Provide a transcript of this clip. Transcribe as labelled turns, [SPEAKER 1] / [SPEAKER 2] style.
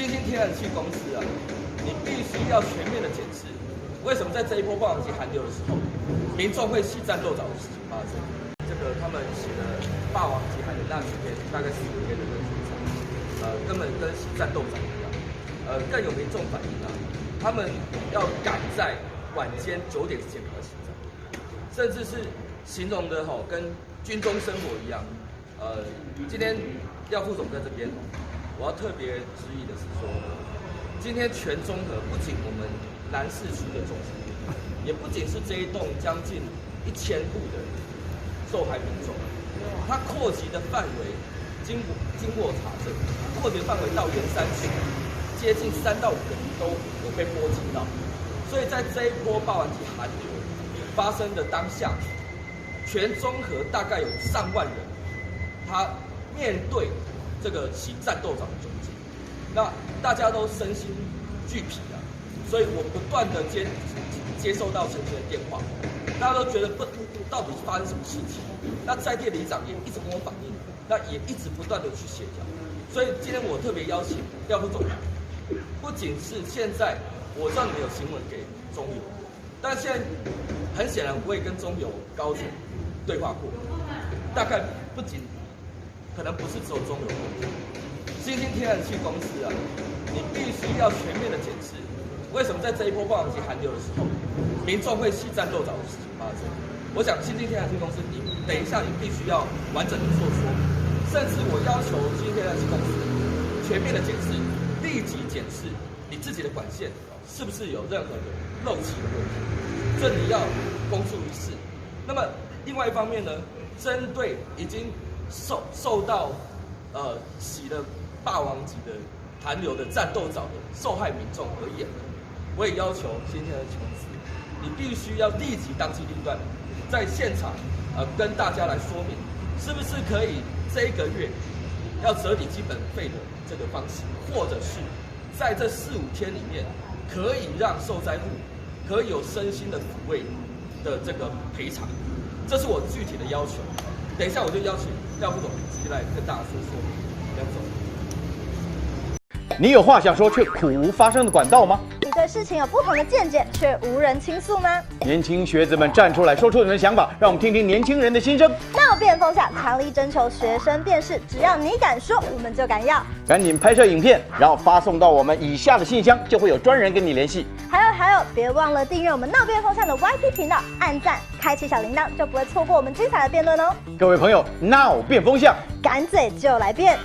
[SPEAKER 1] 新兴天然气公司啊，你必须要全面的检视，为什么在这一波霸王级寒流的时候，民众会起战斗早的事情发生？这个他们写的霸王级寒流那几天，大概4、5天的热水场，根本跟起战斗早一样。更有民众反映啊，他们要赶在晚间9点之前赶快起战，甚至是形容的跟军中生活一样。今天廖副总在这边，我要特别质疑的是说，今天全中和不仅我们南市区的中心，也不仅是这一栋将近1000户的受害民众，它扩及的范围经过查证，扩及的范围到圆山区，接近3到5个里都有被波及到，所以在这一波霸王级寒流发生的当下，全中和大概有上万人，他面对这个起战斗长的窘境，那大家都身心俱疲啊，所以我不断的接收到陈情的电话，大家都觉得到底发生什么事情？那在地里长也一直跟我反映，那也一直不断的去协调，所以今天我特别邀请廖副总，不仅是现在我知道你们有新闻给中油，但现在很显然我也跟中油高层对话过，大概不仅可能不是只有中油公司，新兴天然气公司啊，你必须要全面的检视，为什么在这一波霸王级寒流的时候，民众会起战斗早的事情发生？我想新兴天然气公司，你等一下你必须要完整的做说明，甚至我要求新兴天然气公司全面的检视，立即检视你自己的管线是不是有任何的漏气的问题，这里要公诸于世。那么另外一方面呢，针对已经受到洗了霸王级的寒流的战斗早的受害民众而言，我也要求新兴天然气公司，你必须要立即当机立断，在现场跟大家来说明，是不是可以这一个月要折抵基本费的这个方式，或者是在这4、5天里面，可以让受灾户可以有身心的抚慰的这个赔偿，这是我具体的要求。等一下我就邀请廖副总直接来跟大家说明。廖副总，
[SPEAKER 2] 你有话想说却苦无发声的管道吗？
[SPEAKER 3] 你对事情有不同的见解却无人倾诉吗？
[SPEAKER 2] 年轻学子们站出来说出你们的想法，让我们听听年轻人的心声。
[SPEAKER 3] 闹辩风向，强力征求学生辨识，只要你敢说，我们就敢要。
[SPEAKER 2] 赶紧拍摄影片，然后发送到我们以下的信箱，就会有专人跟你联系。
[SPEAKER 3] 还有，别忘了订阅我们闹辩风向的 YT 频道，按赞，开启小铃铛，就不会错过我们精彩的辩论哦。
[SPEAKER 2] 各位朋友，闹变风向，
[SPEAKER 3] 敢嘴就来辩。